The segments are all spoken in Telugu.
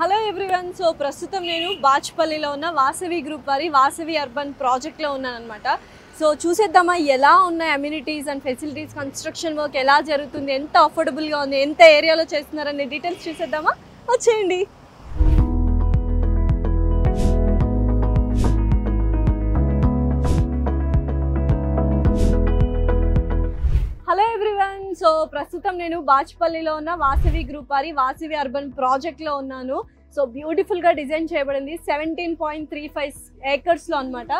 Hello everyone. సో ప్రస్తుతం నేను బాచ్పల్లిలో ఉన్న వాసవి గ్రూప్ వారి వాసవి అర్బన్ ప్రాజెక్ట్లో ఉన్నాను అనమాట. సో చూసేద్దామా ఎలా ఉన్నాయి amenities and facilities, construction work ఎలా జరుగుతుంది, ఎంత అఫోర్డబుల్గా ఉంది, ఎంత ఏరియాలో చేస్తున్నారనే డీటెయిల్స్ చూసేద్దామా, వచ్చేయండి. Hello everyone. సో ప్రస్తుతం నేను బాచ్పల్లిలో ఉన్న వాసవి గ్రూప్ వారి వాసవి అర్బన్ ప్రాజెక్ట్లో ఉన్నాను. సో బ్యూటిఫుల్గా డిజైన్ చేయబడింది 17.35 ఏకర్స్లో అనమాట.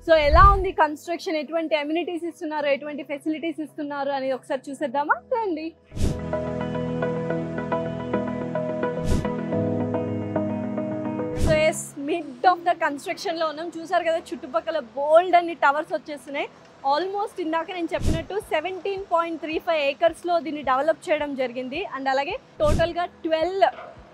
సో ఎలా ఉంది కన్స్ట్రక్షన్, ఎటువంటి అమ్యూనిటీస్ ఇస్తున్నారు, ఎటువంటి ఫెసిలిటీస్ ఇస్తున్నారు అనేది ఒకసారి చూసేద్దామా, రండి. So yes, mid of the కన్స్ట్రక్షన్లో ఉన్నాం. చూసారు కదా చుట్టుపక్కల బోల్డ్ అన్ని టవర్స్ వచ్చేస్తున్నాయి. ఆల్మోస్ట్ ఇందాక నేను చెప్పినట్టు 17.35 ఏకర్స్లో దీన్ని డెవలప్ చేయడం జరిగింది. అండ్ అలాగే టోటల్గా 12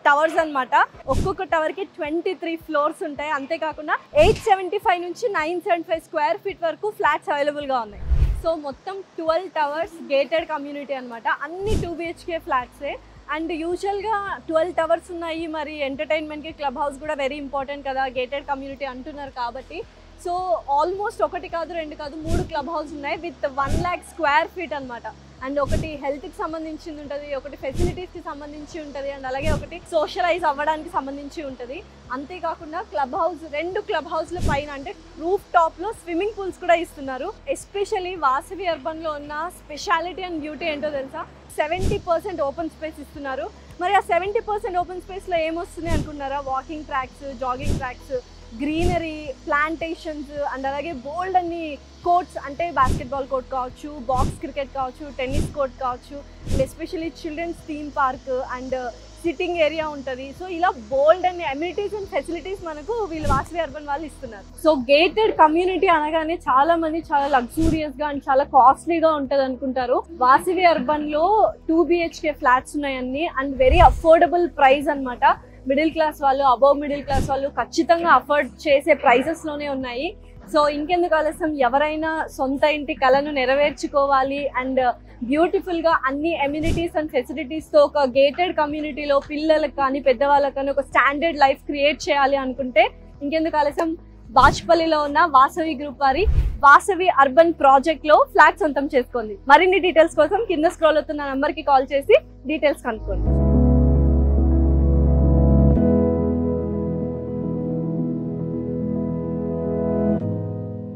టవర్స్ అనమాట. ఒక్కొక్క టవర్కి 23 ఫ్లోర్స్ ఉంటాయి. అంతేకాకుండా 875 నుంచి 975 స్క్వేర్ ఫీట్ వరకు ఫ్లాట్స్ అవైలబుల్గా ఉన్నాయి. సో మొత్తం 12 టవర్స్ గేటెడ్ కమ్యూనిటీ అనమాట. అన్ని 2 BHK ఫ్లాట్సే. అండ్ యూజువల్గా 12 టవర్స్ ఉన్నాయి, మరి ఎంటర్టైన్మెంట్కి క్లబ్ హౌస్ కూడా వెరీ ఇంపార్టెంట్ కదా, గేటెడ్ కమ్యూనిటీ అంటున్నారు కాబట్టి. సో ఆల్మోస్ట్ ఒకటి కాదు, రెండు కాదు, 3 క్లబ్ హౌస్ ఉన్నాయి విత్ 1 lakh స్క్వేర్ ఫీట్ అనమాట. అండ్ ఒకటి హెల్త్కి సంబంధించింది ఉంటుంది, ఒకటి ఫెసిలిటీస్కి సంబంధించి ఉంటుంది, అండ్ అలాగే ఒకటి సోషలైజ్ అవ్వడానికి సంబంధించి ఉంటుంది. అంతేకాకుండా క్లబ్ హౌస్, 2 క్లబ్ హౌస్ల పైన అంటే రూఫ్ టాప్లో స్విమ్మింగ్ పూల్స్ కూడా ఇస్తున్నారు. ఎస్పెషల్లీ వాసవి అర్బన్లో ఉన్న స్పెషాలిటీ అండ్ బ్యూటీ ఏంటో తెలుసా, 70% ఓపెన్ స్పేస్ ఇస్తున్నారు. మరి ఆ 70% ఓపెన్ స్పేస్లో ఏమొస్తుంది అనుకున్నారా, walking tracks, jogging tracks, greenery, plantations, and అలాగే బోల్డ్ అన్ని కోర్ట్స్, అంటే బాస్కెట్బాల్ కోర్ట్ కావచ్చు, బాక్స్ క్రికెట్ కావచ్చు, టెన్నిస్ కోర్ట్ కావచ్చు, and especially children's theme park and sitting area ఉంటుంది. సో ఇలా బోల్డ్ అన్ని అమ్యూనిటీస్ అండ్ ఫెసిలిటీస్ మనకు వీళ్ళు వాసవి అర్బన్ వాళ్ళు ఇస్తున్నారు. సో గేటెడ్ కమ్యూనిటీ అనగానే చాలా మంది చాలా లగ్జూరియస్గా అండ్ చాలా కాస్ట్లీగా ఉంటుంది అనుకుంటారు. వాసవి అర్బన్లో 2 BHK ఫ్లాట్స్ ఉన్నాయన్ని అండ్ వెరీ అఫోర్డబుల్ ప్రైస్ అనమాట. మిడిల్ క్లాస్ వాళ్ళు, అబోవ్ మిడిల్ క్లాస్ వాళ్ళు ఖచ్చితంగా అఫోర్డ్ చేసే ప్రైసెస్లోనే ఉన్నాయి. సో ఇంకెందుకు ఆలస్యం, ఎవరైనా సొంత ఇంటి కళను నెరవేర్చుకోవాలి అండ్ బ్యూటిఫుల్గా అన్ని అమ్యూనిటీస్ అండ్ ఫెసిలిటీస్తో ఒక గేటెడ్ కమ్యూనిటీలో పిల్లలకు కానీ పెద్దవాళ్ళకి కానీ ఒక స్టాండర్డ్ లైఫ్ క్రియేట్ చేయాలి అనుకుంటే ఇంకెందుకు ఆలస్యం, బాచ్పల్లిలో ఉన్న వాసవి గ్రూప్ వారి వాసవి అర్బన్ ప్రాజెక్ట్లో ఫ్లాట్ సొంతం చేసుకోండి. మరిన్ని డీటెయిల్స్ కోసం కింద స్క్రోల్ అవుతున్న నెంబర్కి కాల్ చేసి డీటెయిల్స్ కనుక్కోండి.